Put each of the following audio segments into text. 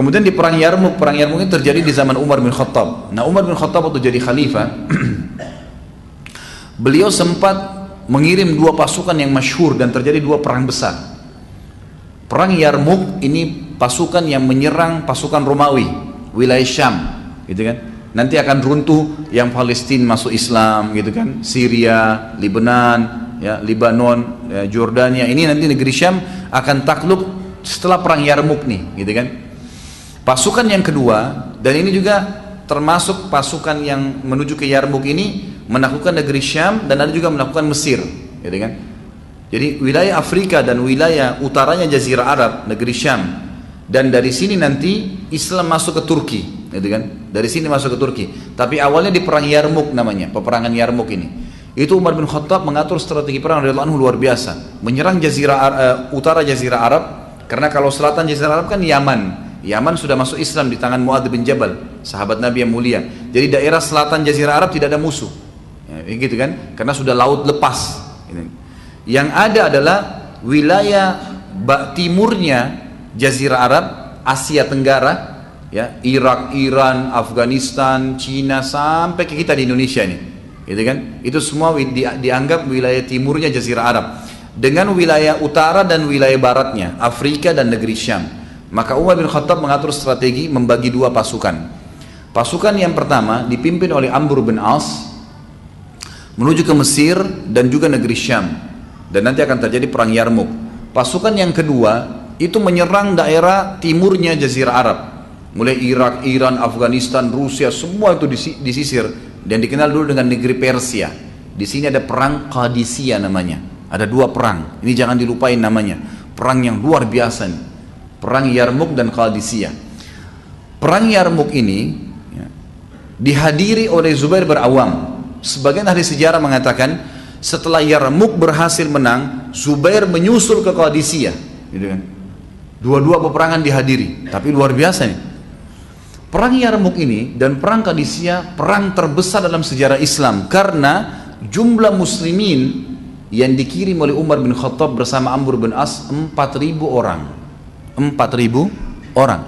Kemudian di perang Yarmuk ini terjadi di zaman Umar bin Khattab. Nah, Umar bin Khattab waktu jadi khalifah, beliau sempat mengirim dua pasukan yang masyhur dan terjadi dua perang besar. Perang Yarmuk ini pasukan yang menyerang pasukan Romawi, wilayah Syam, gitu kan. Nanti akan runtuh yang Palestina masuk Islam, gitu kan. Syria, Lebanon, ya, Lebanon, ya, Jordania. Ini nanti negeri Syam akan takluk setelah perang Yarmuk nih, gitu kan. Pasukan yang kedua, dan ini juga termasuk pasukan yang menuju ke Yarmuk ini menaklukkan negeri Syam dan ada juga menaklukkan Mesir, gitu kan. Jadi wilayah Afrika dan wilayah utaranya Jazirah Arab, negeri Syam, dan dari sini nanti Islam masuk ke Turki, gitu kan. Dari sini masuk ke Turki. Tapi awalnya di perang Yarmuk namanya, peperangan Yarmuk ini. Itu Umar bin Khattab mengatur strategi perang radhiyallahu anhu luar biasa, menyerang utara Jazirah Arab, karena kalau selatan Jazirah Arab kan Yaman. Yaman sudah masuk Islam di tangan Muadz bin Jabal, sahabat Nabi yang mulia. Jadi daerah selatan Jazirah Arab tidak ada musuh, ya, gitu kan? Karena sudah laut lepas. Yang ada adalah wilayah timurnya Jazirah Arab, Asia Tenggara, ya, Irak, Iran, Afghanistan, Cina, sampai ke kita di Indonesia ini, gitu kan? Itu semua dianggap wilayah timurnya Jazirah Arab, dengan wilayah utara dan wilayah baratnya Afrika dan negeri Syam. Maka Umar bin Khattab mengatur strategi membagi dua pasukan. Pasukan yang pertama dipimpin oleh Amr bin As menuju ke Mesir dan juga negeri Syam, dan nanti akan terjadi perang Yarmuk. Pasukan yang kedua itu menyerang daerah timurnya Jazirah Arab, mulai Irak, Iran, Afghanistan, Rusia, semua itu disisir, dan dikenal dulu dengan negeri Persia. Di sini ada perang Qadisiyah namanya. Ada dua perang, ini jangan dilupain namanya. Perang yang luar biasa nih. Perang Yarmuk dan Qadisiyah. Perang Yarmuk ini, ya, dihadiri oleh Zubair bin Awam. Sebagian ahli sejarah mengatakan setelah Yarmuk berhasil menang, Zubair menyusul ke Qadisiyah, gitu kan. Dua-dua peperangan dihadiri, tapi luar biasa nih. Perang Yarmuk ini dan perang Qadisiyah perang terbesar dalam sejarah Islam, karena jumlah muslimin yang dikirim oleh Umar bin Khattab bersama Amr bin As 4.000 orang. 4.000 orang.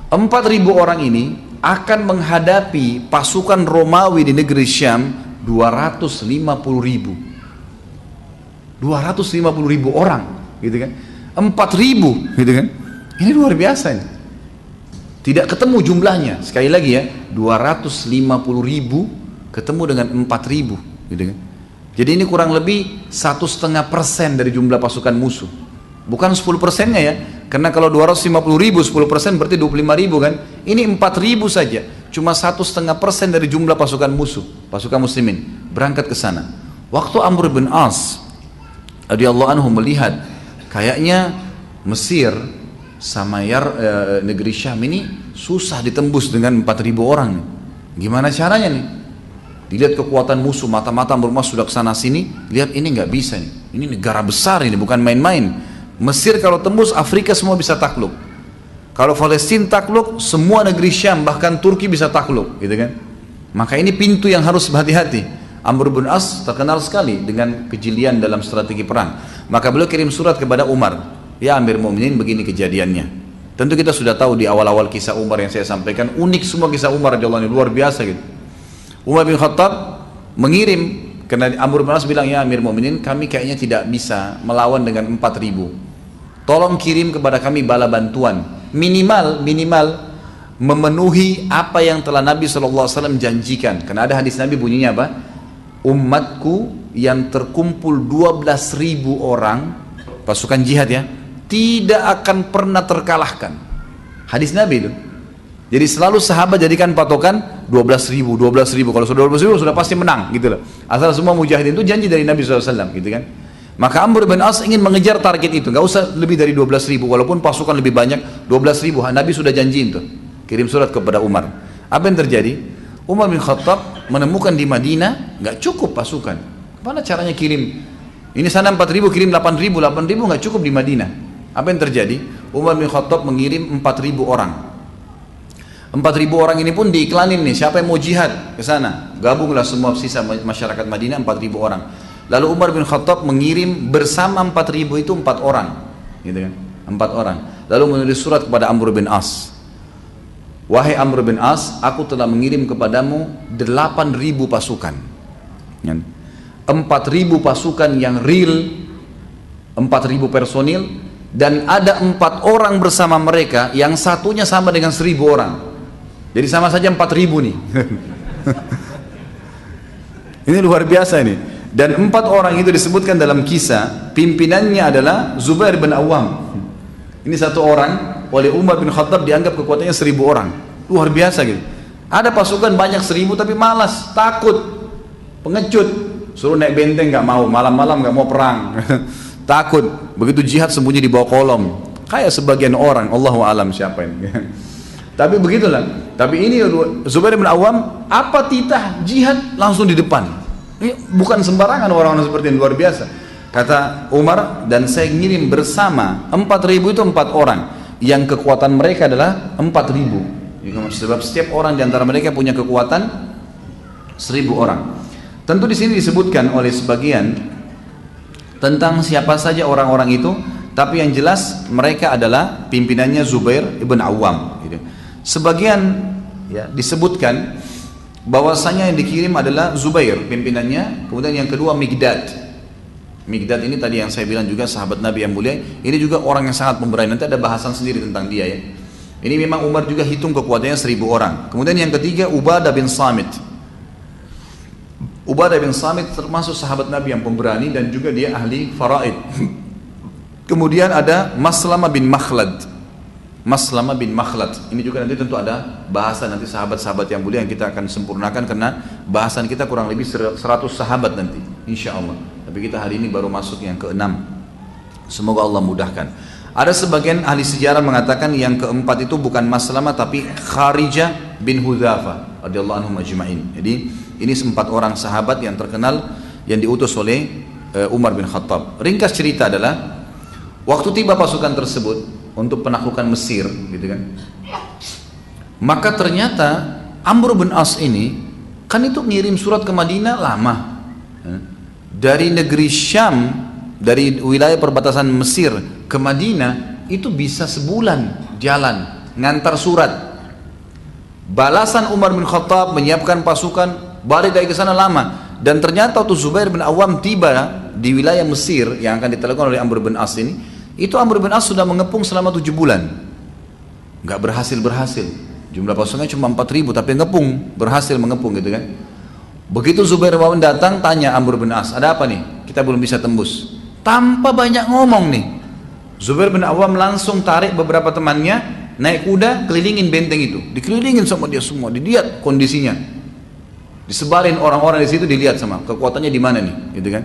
4.000 orang ini akan menghadapi pasukan Romawi di negeri Syam 250.000. 250.000 orang, gitu kan. 4.000, gitu kan. Ini luar biasa ini. Tidak ketemu jumlahnya. Sekali lagi ya, 250.000 ketemu dengan 4.000, gitu kan. Jadi ini kurang lebih 1,5% dari jumlah pasukan musuh. Bukan 10%-nya ya, karena kalau 250.000 10% berarti 25.000 kan. Ini 4.000 saja, cuma 1,5% dari jumlah pasukan musuh, pasukan muslimin berangkat ke sana. Waktu Amr bin As radhiyallahu anhu melihat kayaknya Mesir sama negeri Syam ini susah ditembus dengan 4.000 orang. Gimana caranya nih? Dilihat kekuatan musuh, mata-mata Amr bin As sudah kesana sini, lihat ini nggak bisa nih. Ini negara besar ini, bukan main-main. Mesir kalau tembus Afrika semua bisa takluk. Kalau Palestina takluk, semua negeri Syam bahkan Turki bisa takluk, gitu kan. Maka ini pintu yang harus berhati-hati. Amr bin As terkenal sekali dengan kejelian dalam strategi perang. Maka beliau kirim surat kepada Umar, ya Amir Mu'minin, begini kejadiannya. Tentu kita sudah tahu di awal-awal kisah Umar yang saya sampaikan, unik semua kisah Umar radhiyallahu anhu, luar biasa gitu. Umar bin Khattab mengirim, karena Amr bin As bilang, ya Amir Mu'minin, kami kayaknya tidak bisa melawan dengan 4.000. Tolong kirim kepada kami bala bantuan, minimal memenuhi apa yang telah Nabi SAW janjikan. Karena ada hadis Nabi bunyinya apa? Umatku yang terkumpul 12.000 orang pasukan jihad ya, tidak akan pernah terkalahkan. Hadis Nabi itu. Jadi selalu sahabat jadikan patokan 12.000. Kalau sudah 12.000 sudah pasti menang, gitu loh. Asal semua mujahidin itu janji dari Nabi SAW, gitu kan. Maka Amr bin As ingin mengejar target itu, nggak usah lebih dari 12.000, walaupun pasukan lebih banyak 12.000. Nabi sudah janjiin tuh, kirim surat kepada Umar. Apa yang terjadi? Umar bin Khattab menemukan di Madinah nggak cukup pasukan. Mana caranya kirim? Ini sana 4.000 kirim 8.000 nggak cukup di Madinah. Apa yang terjadi? Umar bin Khattab mengirim 4.000 orang. 4.000 orang ini pun diiklanin nih, siapa yang mau jihad ke sana? Gabunglah semua sisa masyarakat Madinah 4.000 orang. Lalu Umar bin Khattab mengirim bersama 4.000 itu 4 orang, gitu kan? 4 orang. lalu menulis surat kepada Amr bin As. Wahai Amr bin As, aku telah mengirim kepadamu 8.000 pasukan. 4.000 pasukan yang real, 4.000 personil, dan ada 4 orang bersama mereka yang satunya sama dengan 1.000 orang. Jadi sama saja 4.000 nih. Ini luar biasa ini. Dan 4 orang itu disebutkan dalam kisah, pimpinannya adalah Zubair bin Awam. Ini satu orang oleh Umar bin Khattab dianggap kekuatannya 1.000 orang. Luar biasa gitu. Ada pasukan banyak 1.000 tapi malas, takut, pengecut, suruh naik benteng nggak mau, malam-malam nggak mau perang. Takut, begitu jihad sembunyi di bawah kolom. Kayak sebagian orang, Allahu alam siapa ini. Tapi begitulah. Tapi ini Zubair bin Awam, apa titah jihad langsung di depan. Ini bukan sembarangan orang-orang seperti ini, luar biasa. Kata Umar, dan saya ngirim bersama 4.000 itu 4 orang, yang kekuatan mereka adalah 4.000. Sebab setiap orang di antara mereka punya kekuatan 1.000 orang. Tentu di sini disebutkan oleh sebagian tentang siapa saja orang-orang itu, tapi yang jelas mereka adalah pimpinannya Zubair ibn Awam. Sebagian ya, disebutkan bahwasanya yang dikirim adalah Zubair pimpinannya, kemudian yang kedua Migdad. Migdad ini tadi yang saya bilang juga sahabat Nabi yang mulia, ini juga orang yang sangat pemberani. Nanti ada bahasan sendiri tentang dia ya. Ini memang Umar juga hitung kekuatannya 1.000 orang. Kemudian yang ketiga Ubadah bin Samit. Ubadah bin Samit termasuk sahabat Nabi yang pemberani dan juga dia ahli faraid. Kemudian ada Maslamah bin Makhlad. Maslamah bin Makhlad. Ini juga nanti tentu ada bahasan nanti sahabat-sahabat yang mulia yang kita akan sempurnakan karena bahasan kita kurang lebih 100 sahabat nanti, insya Allah. Tapi kita hari ini baru masuk yang ke-6. Semoga Allah mudahkan. Ada sebagian ahli sejarah mengatakan yang keempat itu bukan Maslamah tapi Kharijah bin Hudzafa radhiyallahu anhum ajma'in. Jadi ini 4 orang sahabat yang terkenal yang diutus oleh Umar bin Khattab. Ringkas cerita adalah waktu tiba pasukan tersebut untuk penaklukan Mesir, gitu kan. Maka ternyata Amr bin As ini kan itu ngirim surat ke Madinah lama. Dari negeri Syam, dari wilayah perbatasan Mesir ke Madinah itu bisa sebulan jalan ngantar surat. Balasan Umar bin Khattab menyiapkan pasukan balik dari ke sana lama, dan ternyata waktu Zubair bin Awam tiba di wilayah Mesir yang akan ditelepon oleh Amr bin As ini, itu Amr bin As sudah mengepung selama 7 bulan, nggak berhasil. Jumlah pasukannya cuma 4.000 tapi ngepung, berhasil mengepung gitu kan. Begitu Zubair bin Awam datang, tanya Amr bin As, ada apa nih? Kita belum bisa tembus. Tanpa banyak ngomong nih, Zubair bin Awam langsung tarik beberapa temannya, naik kuda, kelilingin benteng itu, dikelilingin sama dia semua, dilihat kondisinya, disebarin orang-orang di situ, dilihat sama kekuatannya di mana nih, gitu kan.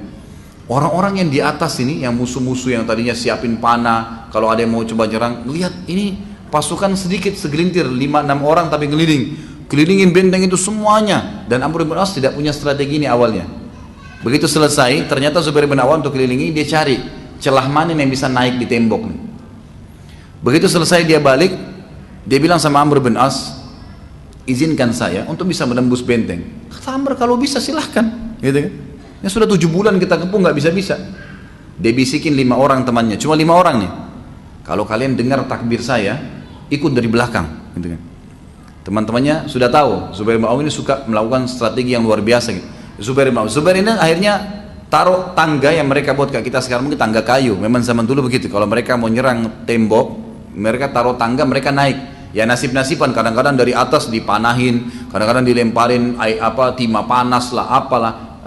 Orang-orang yang di atas ini, yang musuh-musuh yang tadinya siapin panah, kalau ada yang mau coba nyerang, lihat ini pasukan sedikit, segelintir, 5-6 orang tapi kelilingin benteng itu semuanya, dan Amr bin As tidak punya strategi ini awalnya. Begitu selesai, ternyata Zubair bin Awam untuk kelilingi, dia cari celah mana yang bisa naik di tembok nih. Begitu selesai dia balik, dia bilang sama Amr bin As, izinkan saya untuk bisa menembus benteng. Kata Amr, kalau bisa silahkan, gitu kan. Ya sudah 7 bulan kita kepung nggak bisa-bisa. Dia bisikin 5 orang temannya, cuma 5 orang nih. Kalau kalian dengar takbir saya, ikut dari belakang, gitu kan. Teman-temannya sudah tahu Zubair bin Awam ini suka melakukan strategi yang luar biasa gitu. Zubair ini akhirnya taruh tangga yang mereka buat kayak kita sekarang mungkin tangga kayu. Memang zaman dulu begitu. Kalau mereka mau nyerang tembok, mereka taruh tangga, mereka naik. Ya nasib-nasiban, kadang-kadang dari atas dipanahin, kadang-kadang dilemparin timah panas lah, apalah,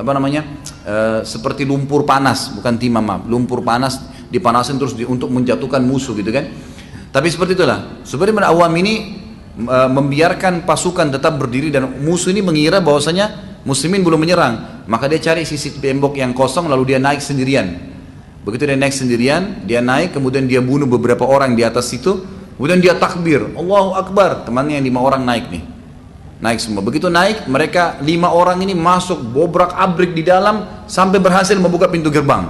seperti lumpur panas, bukan timah, lumpur panas dipanasin terus untuk menjatuhkan musuh gitu kan. Tapi seperti itulah. Zubair bin Awam ini membiarkan pasukan tetap berdiri dan musuh ini mengira bahwasanya muslimin belum menyerang, maka dia cari sisi tembok yang kosong lalu dia naik sendirian. Begitu dia naik sendirian, dia naik kemudian dia bunuh beberapa orang di atas situ, kemudian dia takbir, Allahu Akbar, temannya yang 5 orang naik nih, naik semua. Begitu naik, mereka 5 orang ini masuk bobrak abrik di dalam sampai berhasil membuka pintu gerbang.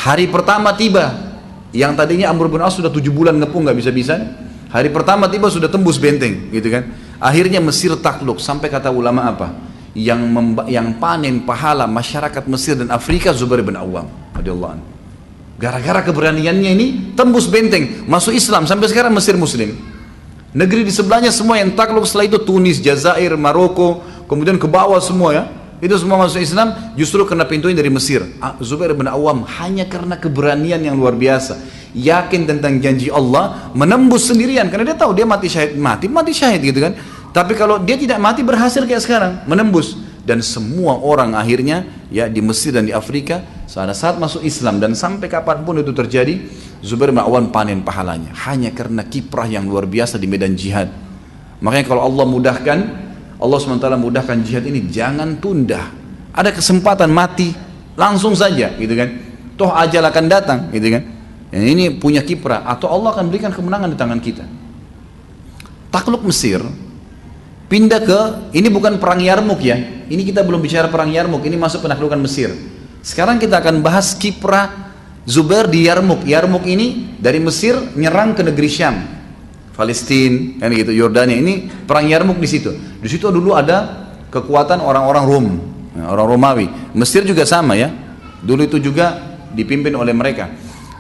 Hari pertama tiba, yang tadinya Amr bin As sudah 7 bulan ngepung nggak bisa-bisa, hari pertama tiba sudah tembus benteng, gitu kan. Akhirnya Mesir takluk, sampai kata ulama apa? Yang panen pahala masyarakat Mesir dan Afrika Zubair bin Awam radhiyallahu anhu. Gara-gara keberaniannya ini tembus benteng, masuk Islam, sampai sekarang Mesir muslim. Negeri di sebelahnya semua yang takluk setelah itu Tunis, Jazair, Maroko, kemudian ke bawah semua ya. Itu semua masuk Islam justru karena pintunya dari Mesir. Zubair bin Awam hanya karena keberanian yang luar biasa, yakin tentang janji Allah, menembus sendirian karena dia tahu dia mati syahid gitu kan. Tapi kalau dia tidak mati berhasil kayak sekarang, menembus. Dan semua orang akhirnya ya di Mesir dan di Afrika pada saat masuk Islam, dan sampai kapanpun itu terjadi, Zubair bin Awam panen pahalanya hanya karena kiprah yang luar biasa di medan jihad. Makanya kalau Allah mudahkan, Allah SWT mudahkan jihad ini, jangan tunda. Ada kesempatan mati langsung saja gitu kan, toh ajal akan datang gitu kan. Yang ini punya kiprah, atau Allah akan berikan kemenangan di tangan kita. Takluk Mesir, pindah ke, ini bukan perang Yarmuk ya, ini kita belum bicara perang Yarmuk, ini masuk penaklukan Mesir. Sekarang kita akan bahas kiprah Zubair di Yarmuk. Yarmuk ini dari Mesir nyerang ke negeri Syam, Palestina, kan gitu, Yordania. Ini perang Yarmuk di situ. Di situ dulu ada kekuatan orang-orang Rom, orang Romawi. Mesir juga sama ya, dulu itu juga dipimpin oleh mereka.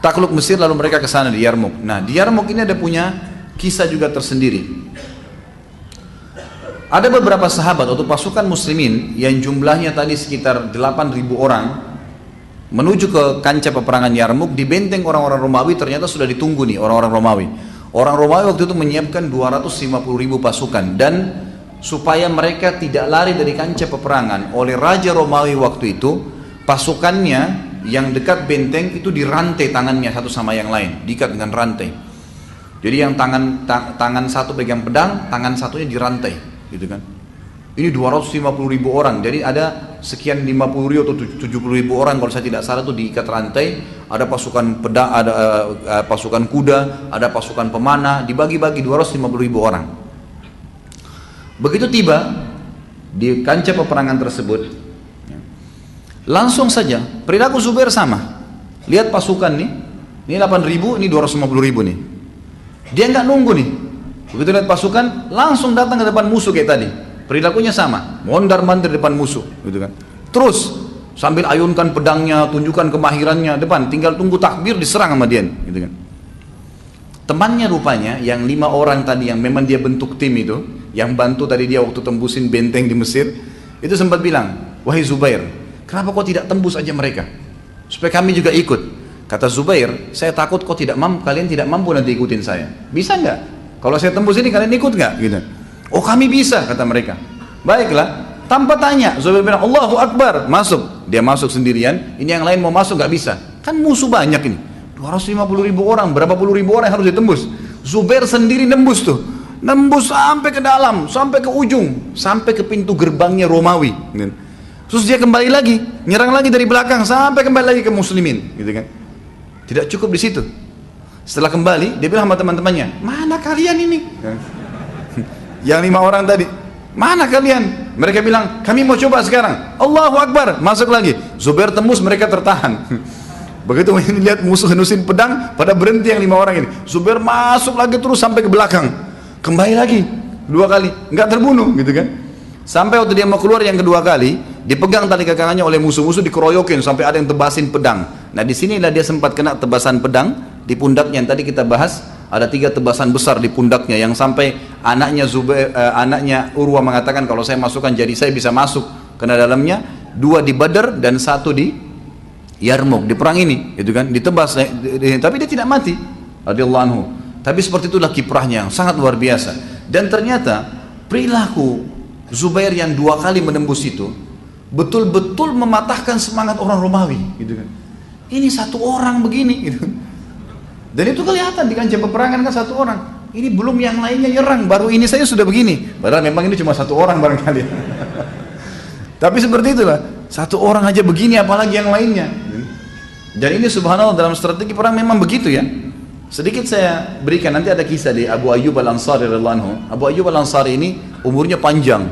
Takluk Mesir lalu mereka ke sana di Yarmuk. Nah di Yarmuk ini ada punya kisah juga tersendiri. Ada beberapa sahabat atau pasukan muslimin yang jumlahnya tadi sekitar 8.000 orang menuju ke kancah peperangan Yarmuk. Di benteng orang-orang Romawi ternyata sudah ditunggu nih orang-orang Romawi. Orang Romawi waktu itu menyiapkan 250.000 pasukan, dan supaya mereka tidak lari dari kancah peperangan oleh Raja Romawi waktu itu, pasukannya yang dekat benteng itu dirantai tangannya satu sama yang lain, diikat dengan rantai. Jadi yang tangan satu pegang pedang, tangan satunya dirantai gitu kan. Ini 250.000 orang, jadi ada sekian 50.000 atau 70.000 orang kalau saya tidak salah itu diikat rantai. Ada pasukan pedang, ada pasukan kuda, ada pasukan pemanah, dibagi-bagi 250.000 orang. Begitu tiba di kancah peperangan tersebut, langsung saja perilaku Zubair sama. Lihat pasukan nih, ini 8.000, ini 250.000 nih. Dia nggak nunggu nih. Begitu lihat pasukan, langsung datang ke depan musuh kayak tadi. Perilakunya sama, mondar-mandir depan musuh, gitu kan. Terus sambil ayunkan pedangnya, tunjukkan kemahirannya depan, tinggal tunggu takbir diserang sama dia, gitu kan. Temannya rupanya yang 5 orang tadi yang memang dia bentuk tim itu, yang bantu tadi dia waktu tembusin benteng di Mesir, itu sempat bilang, wahai Zubair, kenapa kau tidak tembus aja mereka, supaya kami juga ikut. Kata Zubair, saya takut kau tidak mampu, kalian tidak mampu nanti ikutin saya. Bisa nggak? Kalau saya tembus ini kalian ikut nggak? Gitu. Oh kami bisa, kata mereka. Baiklah, tanpa tanya, Zubair bilang Allahu Akbar, masuk. Dia masuk sendirian, ini yang lain mau masuk nggak bisa. Kan musuh banyak ini, 250.000 orang, berapa puluh ribu orang yang harus ditembus. Zubair sendiri nembus tuh, nembus sampai ke dalam, sampai ke ujung, sampai ke pintu gerbangnya Romawi. Gitu. Terus dia kembali lagi, nyerang lagi dari belakang, sampai kembali lagi ke muslimin, gitu kan. Tidak cukup di situ. Setelah kembali, dia bilang sama teman-temannya, mana kalian ini? Yang 5 orang tadi, mana kalian? Mereka bilang, kami mau coba sekarang. Allahu Akbar, masuk lagi. Zubair tembus, mereka tertahan. Begitu lihat musuh henusin pedang, pada berhenti yang 5 orang ini. Zubair masuk lagi terus sampai ke belakang. Kembali lagi, 2 kali, nggak terbunuh gitu kan. Sampai waktu dia mau keluar yang kedua kali, dipegang tali kakangannya oleh musuh-musuh, dikeroyokin sampai ada yang tebasin pedang. Nah disinilah dia sempat kena tebasan pedang di pundaknya yang tadi kita bahas. Ada 3 tebasan besar di pundaknya yang sampai anaknya anaknya Urwa mengatakan kalau saya masukkan jadi saya bisa masuk karena dalamnya 2 di Badar dan 1 di Yarmuk, di perang ini gitu kan, ditebas tapi dia tidak mati radhiyallahu anhu. Tapi seperti itulah kiprahnya yang sangat luar biasa. Dan ternyata perilaku Zubair yang 2 kali menembus itu betul-betul mematahkan semangat orang Romawi gitu kan. Ini 1 orang begini gitu. Dan itu kelihatan di kancah peperangan kan 1 orang. Ini belum yang lainnya nyerang, baru ini saya sudah begini. Padahal memang ini cuma 1 orang barangkali. Tapi seperti itulah, 1 orang aja begini apalagi yang lainnya. Dan ini subhanallah dalam strategi perang memang begitu ya. Sedikit saya berikan, nanti ada kisah di Abu Ayyub Al-Ansari radhiyallahu anhu. Abu Ayyub Al-Ansari ini umurnya panjang.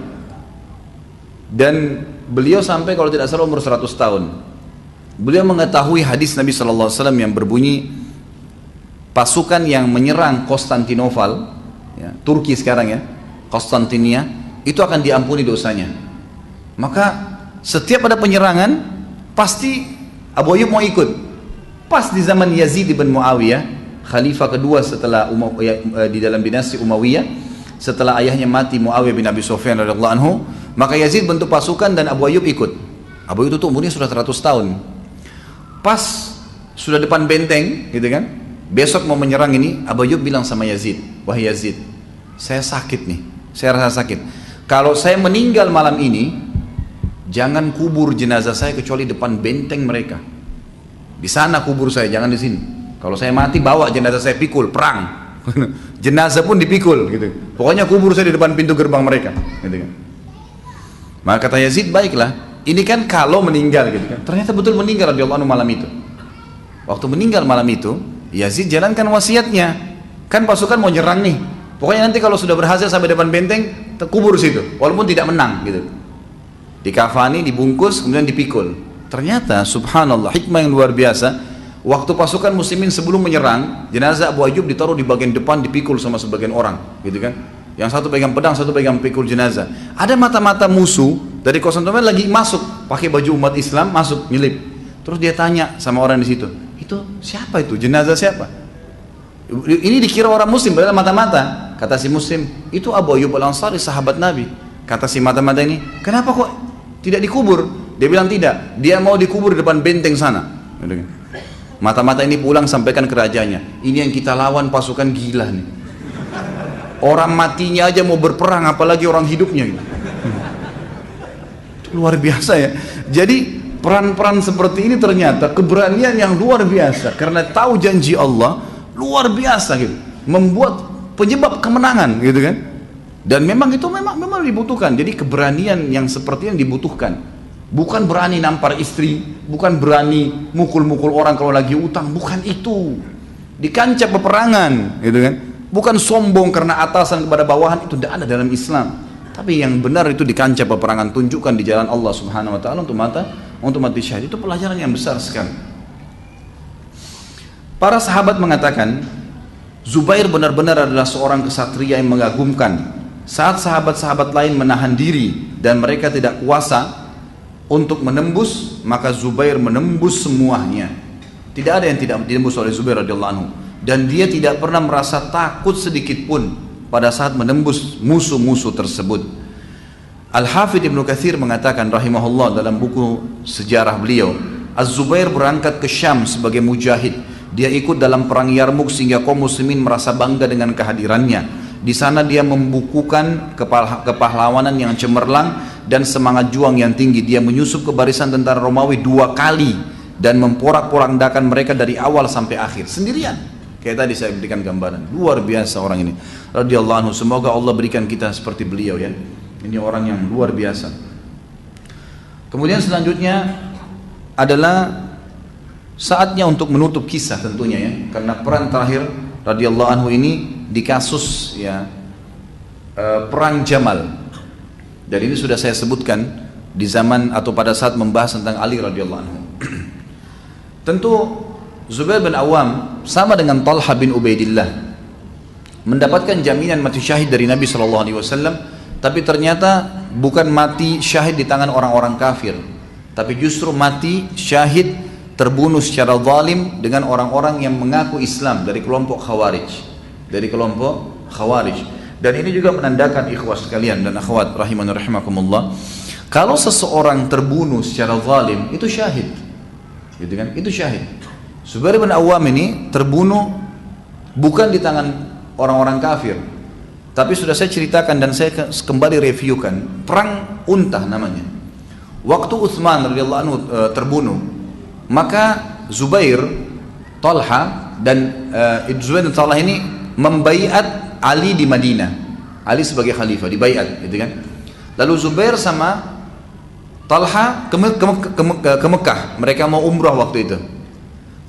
Dan beliau sampai kalau tidak salah umur 100 tahun. Beliau mengetahui hadis Nabi SAW yang berbunyi, pasukan yang menyerang Konstantinopel, ya, Turki sekarang ya, Konstantinia, itu akan diampuni dosanya. Maka setiap ada penyerangan, pasti Abu Ayyub mau ikut. Pas di zaman Yazid bin Muawiyah, khalifah kedua setelah di dalam dinasti Umayyah, setelah ayahnya mati Muawiyah bin Abi Sufyan radhiyallahu anhu, maka Yazid bentuk pasukan dan Abu Ayyub ikut. Abu Ayyub itu umurnya sudah 100 tahun. Pas sudah depan benteng, gitu kan? Besok mau menyerang ini, Abu Ayyub bilang sama Yazid, "Wahai Yazid, saya sakit nih, saya rasa sakit. Kalau saya meninggal malam ini, jangan kubur jenazah saya kecuali depan benteng mereka. Di sana kubur saya, jangan di sini. Kalau saya mati, bawa jenazah saya, pikul, perang. Jenazah pun dipikul, gitu. Pokoknya kubur saya di depan pintu gerbang mereka." Gitu kan. Maka kata Yazid, baiklah. Ini kan kalau meninggal, gitu kan. Ternyata betul meninggal radhiyallahu anhu malam itu. Waktu meninggal malam itu, Yazid jalankan wasiatnya. Kan pasukan mau nyerang nih. Pokoknya nanti kalau sudah berhasil sampai depan benteng, terkubur situ, walaupun tidak menang, gitu. Dikafani, dibungkus, kemudian dipikul. Ternyata subhanallah, hikmah yang luar biasa. Waktu pasukan muslimin sebelum menyerang, jenazah Abu Ayyub ditaruh di bagian depan, dipikul sama sebagian orang, gitu kan. Yang satu pegang pedang, satu pegang pikul jenazah. Ada mata-mata musuh dari Konstantinopel lagi masuk, pakai baju umat Islam, masuk, nyelip. Terus dia tanya sama orang di situ, "Itu siapa itu? Jenazah siapa?" Ini dikira orang muslim, padahal mata-mata. Kata si muslim, "Itu Abu Ayyub Al-Ansari, sahabat Nabi." Kata si mata-mata ini, "Kenapa kok tidak dikubur?" Dia bilang tidak, dia mau dikubur di depan benteng sana. Mata-mata ini pulang sampaikan ke rajanya, "Ini yang kita lawan pasukan gila nih. Orang matinya aja mau berperang, apalagi orang hidupnya." Gitu. Itu luar biasa ya. Jadi peran-peran seperti ini ternyata keberanian yang luar biasa, karena tahu janji Allah luar biasa gitu, membuat penyebab kemenangan, gitu kan. Dan memang itu memang dibutuhkan. Jadi keberanian yang seperti yang dibutuhkan. Bukan berani nampar istri, bukan berani mukul-mukul orang kalau lagi utang, bukan itu. Di kancah peperangan, gitu kan. Bukan sombong karena atasan kepada bawahan, itu tidak ada dalam Islam. Tapi yang benar itu di kancah peperangan, tunjukkan di jalan Allah Subhanahu wa taala untuk mati syahid. Itu pelajaran yang besar sekali. Para sahabat mengatakan, Zubair benar-benar adalah seorang kesatria yang mengagumkan. Saat sahabat-sahabat lain menahan diri dan mereka tidak kuasa untuk menembus, maka Zubair menembus semuanya. Tidak ada yang tidak ditembus oleh Zubair radhiyallahu anhu. Dan dia tidak pernah merasa takut sedikit pun pada saat menembus musuh-musuh tersebut. Al-Hafidh Ibnu Katsir mengatakan rahimahullah dalam buku sejarah beliau, Az-Zubair berangkat ke Syam sebagai mujahid. Dia ikut dalam perang Yarmuk sehingga kaum muslimin merasa bangga dengan kehadirannya. Di sana dia membukukan kepahlawanan yang cemerlang dan semangat juang yang tinggi. Dia menyusup ke barisan tentara Romawi 2 kali dan memporak-porandakan mereka dari awal sampai akhir sendirian. Kayak tadi saya berikan gambaran, luar biasa orang ini radhiyallahu anhu. Semoga Allah berikan kita seperti beliau ya. Ini orang yang luar biasa. Kemudian selanjutnya adalah saatnya untuk menutup kisah tentunya ya, karena peran terakhir radhiyallahu anhu ini di kasus ya perang Jamal. Dan ini sudah saya sebutkan di zaman atau pada saat membahas tentang Ali radhiyallahu anhu. Tentu Zubair bin Awam sama dengan Talha bin Ubaidillah mendapatkan jaminan mati syahid dari Nabi SAW, tapi ternyata bukan mati syahid di tangan orang-orang kafir, tapi justru mati syahid terbunuh secara zalim dengan orang-orang yang mengaku Islam dari kelompok Khawarij. Dan ini juga menandakan ikhwah sekalian dan akhwat rahiman rahimakumullah, kalau seseorang terbunuh secara zalim itu syahid, gitu kan? Itu syahid. Zubair bin Awam ini terbunuh bukan di tangan orang-orang kafir, tapi sudah saya ceritakan dan saya kembali reviewkan, perang Untah namanya. Waktu Utsman radhiyallahu anhu terbunuh, maka Zubair, Talha dan Zubair dan Talha ini membaiat Ali di Madinah. Ali sebagai khalifah dibaiat, gitu kan? Lalu Zubair sama Talha ke Mekah, mereka mau umrah waktu itu.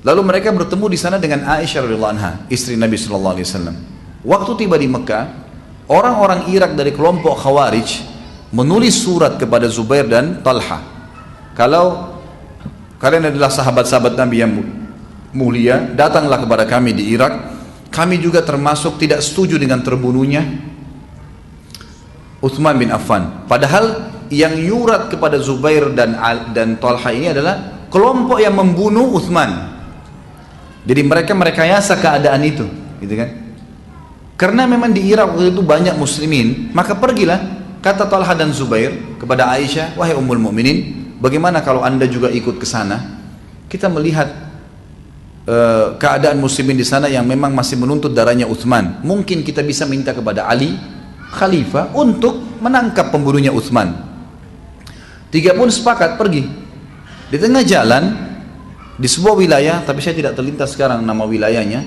Lalu mereka bertemu di sana dengan Aisyah radhiyallahu anha, istri Nabi sallallahu alaihi wasallam. Waktu tiba di Mekah, orang-orang Irak dari kelompok Khawarij menulis surat kepada Zubair dan Talha. Kalau kalian adalah sahabat-sahabat Nabi yang mulia, datanglah kepada kami di Irak. Kami juga termasuk tidak setuju dengan terbunuhnya Utsman bin Affan. Padahal yang nyurat kepada Zubair dan Talha ini adalah kelompok yang membunuh Utsman. Jadi mereka merekayasa keadaan itu, gitu kan? Karena memang di Irak waktu itu banyak muslimin, maka pergilah kata Talha dan Zubair kepada Aisyah, wahai Ummul Mukminin, bagaimana kalau anda juga ikut ke sana? Kita melihat keadaan muslimin di sana yang memang masih menuntut darahnya Utsman. Mungkin kita bisa minta kepada Ali, khalifah, untuk menangkap pembunuhnya Utsman. Tiga pun sepakat pergi. Di tengah jalan, di sebuah wilayah, tapi saya tidak terlintas sekarang nama wilayahnya,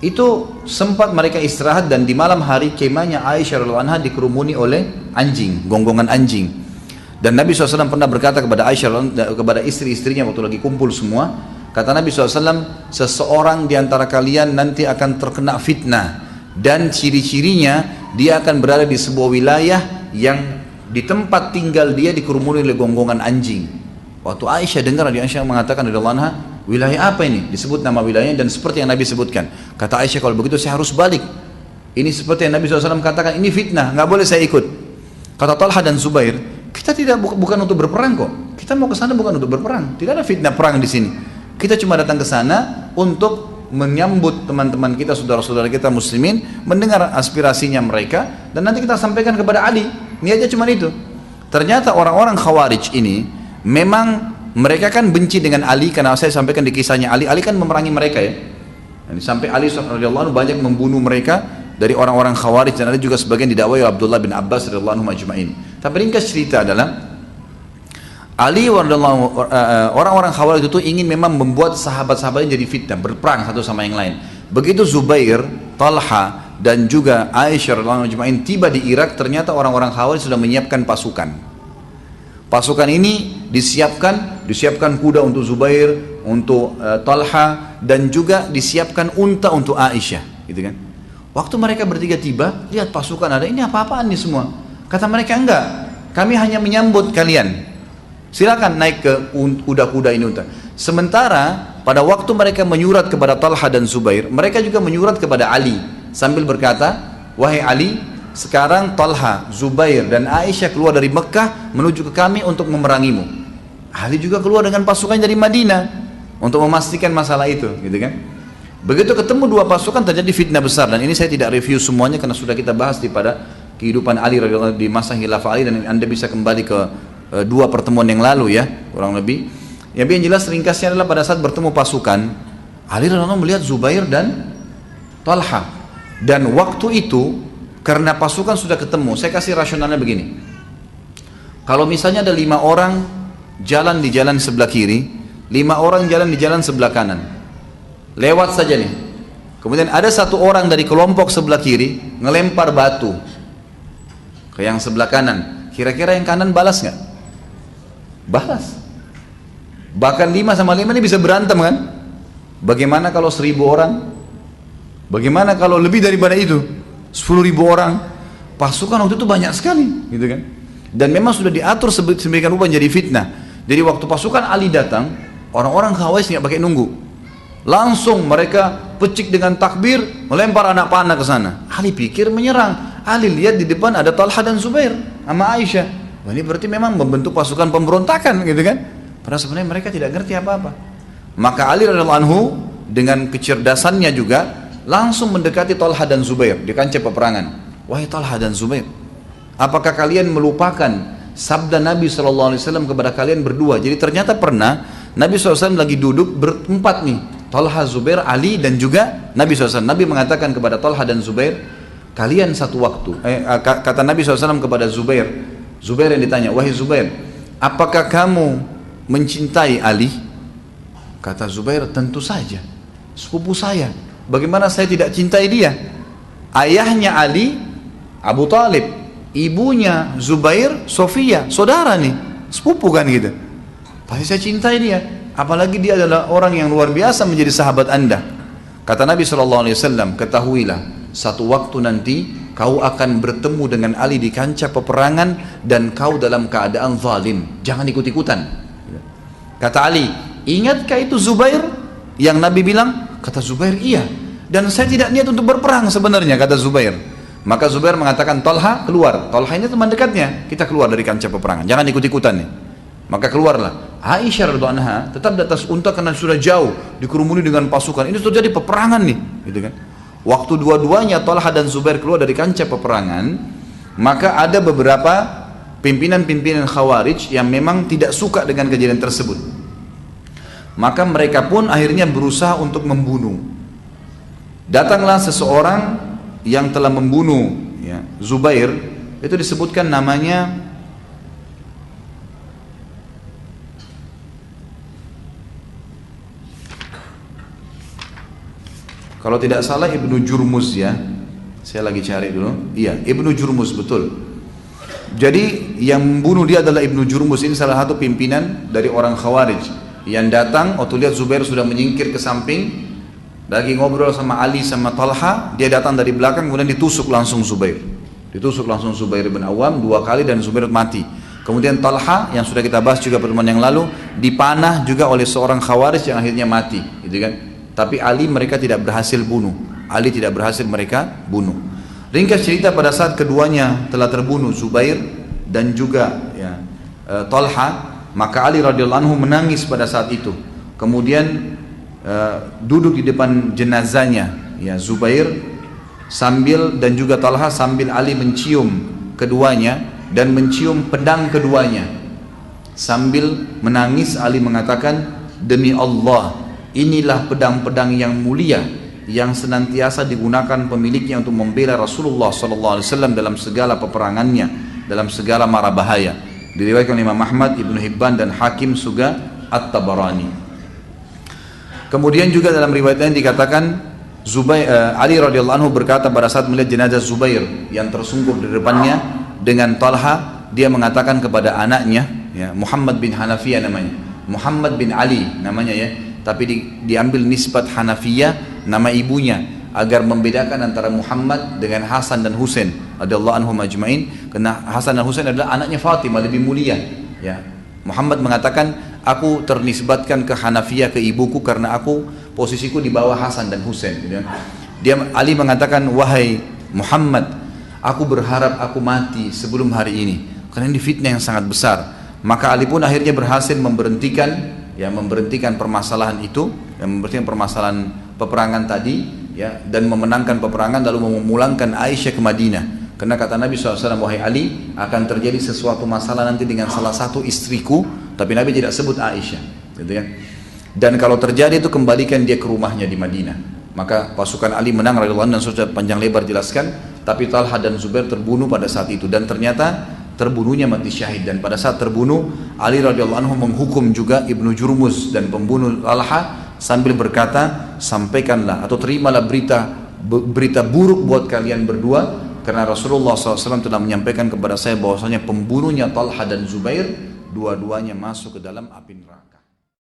itu sempat mereka istirahat dan di malam hari kemahnya Aisyah radhiyallahu anha dikerumuni oleh anjing, gonggongan anjing. Dan Nabi SAW pernah berkata kepada Aisyah, kepada istri-istrinya waktu lagi kumpul semua, kata Nabi SAW, seseorang di antara kalian nanti akan terkena fitnah dan ciri-cirinya dia akan berada di sebuah wilayah yang di tempat tinggal dia dikerumuni oleh gonggongan anjing. Waktu Aisyah dengar, Aisyah mengatakan radhiyallahu anha, wilayah apa ini? Disebut nama wilayahnya dan seperti yang Nabi sebutkan. Kata Aisyah, kalau begitu saya harus balik. Ini seperti yang Nabi SAW katakan, ini fitnah, nggak boleh saya ikut. Kata Talha dan Zubair, kita tidak bukan untuk berperang kok. Kita mau ke sana bukan untuk berperang. Tidak ada fitnah perang di sini. Kita cuma datang ke sana untuk menyambut teman-teman kita, saudara-saudara kita muslimin, mendengar aspirasinya mereka, dan nanti kita sampaikan kepada Ali. Niatnya cuma itu. Ternyata orang-orang Khawarij ini memang mereka kan benci dengan Ali, karena saya sampaikan di kisahnya Ali kan memerangi mereka ya. Dan sampai Ali radhiyallahu anhu banyak membunuh mereka dari orang-orang Khawarij, dan ada juga sebagian didakwai Abdullah bin Abbas radhiyallahu anhu majma'in. Tapi ringkas cerita adalah Ali orang-orang Khawarij itu ingin memang membuat sahabat-sahabatnya jadi fitnah, berperang satu sama yang lain. Begitu Zubair, Talha dan juga Aisyah radhiyallahu anha majma'in tiba di Irak, ternyata orang-orang Khawarij sudah menyiapkan pasukan. Pasukan ini disiapkan kuda untuk Zubair, untuk Talha, dan juga disiapkan unta untuk Aisyah, gitu kan? Waktu mereka bertiga tiba, lihat pasukan ada, ini apa-apaan nih semua? Kata mereka, enggak, kami hanya menyambut kalian. Silakan naik ke kuda-kuda ini unta. Sementara pada waktu mereka menyurat kepada Talha dan Zubair, mereka juga menyurat kepada Ali sambil berkata, wahai Ali, sekarang Talha, Zubair dan Aisyah keluar dari Mekah menuju ke kami untuk memerangimu. Ali juga keluar dengan pasukan dari Madinah untuk memastikan masalah itu, gitu kan? Begitu ketemu dua pasukan terjadi fitnah besar, dan ini saya tidak review semuanya karena sudah kita bahas pada kehidupan Ali radhiyallahu di masa khilafah Ali, dan Anda bisa kembali ke dua pertemuan yang lalu ya, kurang lebih. Yang jelas ringkasnya adalah pada saat bertemu pasukan, Ali radhiyallahu anhu melihat Zubair dan Talha, dan waktu itu karena pasukan sudah ketemu, saya kasih rasionalnya begini. Kalau misalnya ada 5 orang jalan di jalan sebelah kiri, 5 orang jalan di jalan sebelah kanan, lewat saja nih. Kemudian ada 1 orang dari kelompok sebelah kiri ngelempar batu ke yang sebelah kanan. Kira-kira yang kanan balas nggak? Balas. Bahkan 5 sama 5 ini bisa berantem kan? Bagaimana kalau 1000 orang? Bagaimana kalau lebih daripada itu? 10.000 orang. Pasukan waktu itu banyak sekali, gitu kan? Dan memang sudah diatur sedemikian rupa jadi fitnah. Jadi waktu pasukan Ali datang, orang-orang Khawarij nggak pakai nunggu, langsung mereka pecik dengan takbir, melempar anak panah ke sana. Ali pikir menyerang. Ali lihat di depan ada Talha dan Zubair sama Aisyah. Wah, ini berarti memang membentuk pasukan pemberontakan, gitu kan? Padahal sebenarnya mereka tidak ngerti apa-apa. Maka Ali radhiyallahu anhu dengan kecerdasannya juga langsung mendekati Talha dan Zubair di kancah peperangan. Wahai Talha dan Zubair, apakah kalian melupakan sabda Nabi SAW kepada kalian berdua? Jadi ternyata pernah Nabi SAW lagi duduk berempat nih, Talha, Zubair, Ali dan juga Nabi SAW. Nabi mengatakan kepada Talha dan Zubair, kalian satu waktu, kata Nabi SAW kepada Zubair, Zubair yang ditanya, wahai Zubair, apakah kamu mencintai Ali? Kata Zubair, tentu saja, sepupu saya. Bagaimana saya tidak cintai dia? Ayahnya Ali, Abu Talib, ibunya Zubair, Sofia, saudara nih, sepupu kan gitu. Pasti saya cintai dia. Apalagi dia adalah orang yang luar biasa menjadi sahabat anda. Kata Nabi SAW, ketahuilah, satu waktu nanti kau akan bertemu dengan Ali di kancah peperangan dan kau dalam keadaan zalim. Jangan ikut-ikutan. Kata Ali, ingatkah itu Zubair yang Nabi bilang? Kata Zubair, iya. Dan saya tidak niat untuk berperang sebenarnya, kata Zubair. Maka Zubair mengatakan, Talha keluar. Talha ini teman dekatnya, kita keluar dari kancah peperangan, jangan ikut-ikutan nih. Maka keluarlah Aisyah radhiyallahu anha tetap di atas unta karena sudah jauh dikerumuni dengan pasukan. Ini terjadi peperangan nih, gitu kan. Waktu dua-duanya Talha dan Zubair keluar dari kancah peperangan, maka ada beberapa pimpinan-pimpinan Khawarij yang memang tidak suka dengan kejadian tersebut. Maka mereka pun akhirnya berusaha untuk membunuh. Datanglah seseorang yang telah membunuh ya, Zubair, itu disebutkan namanya kalau tidak salah Ibnu Jurmuz ya. Saya lagi cari dulu. Iya, Ibnu Jurmuz betul. Jadi yang membunuh dia adalah Ibnu Jurmuz. Ini salah satu pimpinan dari orang Khawarij yang datang waktu lihat Zubair sudah menyingkir ke samping, lagi ngobrol sama Ali sama Talha, dia datang dari belakang kemudian ditusuk langsung Zubair. Ditusuk langsung Zubair bin Awam 2 kali dan Zubair mati. Kemudian Talha yang sudah kita bahas juga pertemuan yang lalu dipanah juga oleh seorang Khawarij yang akhirnya mati, gitu kan. Tapi Ali mereka tidak berhasil bunuh. Ali tidak berhasil mereka bunuh. Ringkas cerita, pada saat keduanya telah terbunuh, Zubair dan juga ya, Talha, maka Ali radhiyallahu anhu menangis pada saat itu. Kemudian duduk di depan jenazahnya ya Zubair sambil dan juga Talha sambil Ali mencium keduanya dan mencium pedang keduanya. Sambil menangis Ali mengatakan, demi Allah, inilah pedang-pedang yang mulia yang senantiasa digunakan pemiliknya untuk membela Rasulullah SAW dalam segala peperangannya, dalam segala mara bahaya. Diriwayatkan oleh Imam Ahmad, Ibnu Hibban dan Hakim juga At-Tabarani. Kemudian juga dalam riwayat lain dikatakan Ali radhiyallahu anhu berkata pada saat melihat jenazah Zubair yang tersungkur di depannya dengan Talha, dia mengatakan kepada anaknya ya, Muhammad bin Hanafiyah namanya, Muhammad bin Ali namanya ya, tapi diambil nisbat Hanafiyah nama ibunya agar membedakan antara Muhammad dengan Hasan dan Husain radhiyallahu anhum ajmain, karena Hasan dan Husain adalah anaknya Fatimah, lebih mulia ya. Muhammad mengatakan, aku ternisbatkan ke Hanafiyah, ke ibuku, karena aku posisiku di bawah Hasan dan Husain, gitu. Dia Ali mengatakan, wahai Muhammad, aku berharap aku mati sebelum hari ini karena ini fitnah yang sangat besar. Maka Ali pun akhirnya berhasil memberhentikan permasalahan itu, memberhentikan permasalahan peperangan tadi ya, dan memenangkan peperangan, lalu memulangkan Aisyah ke Madinah. Karena kata Nabi SAW, wahai Ali, akan terjadi sesuatu masalah nanti dengan salah satu istriku, tapi Nabi tidak sebut Aisyah, gitu kan. Dan kalau terjadi itu kembalikan dia ke rumahnya di Madinah. Maka pasukan Ali menang radhiyallahu anhu, dan sudah panjang lebar jelaskan. Tapi Talha dan Zubair terbunuh pada saat itu, dan ternyata terbunuhnya mati syahid. Dan pada saat terbunuh, Ali radhiyallahu anhu menghukum juga Ibnu Jurmuz dan pembunuh Talha sambil berkata, sampaikanlah atau terimalah berita buruk buat kalian berdua, karena Rasulullah SAW telah menyampaikan kepada saya bahwasanya pembunuhnya Talha dan Zubair dua-duanya masuk ke dalam api neraka.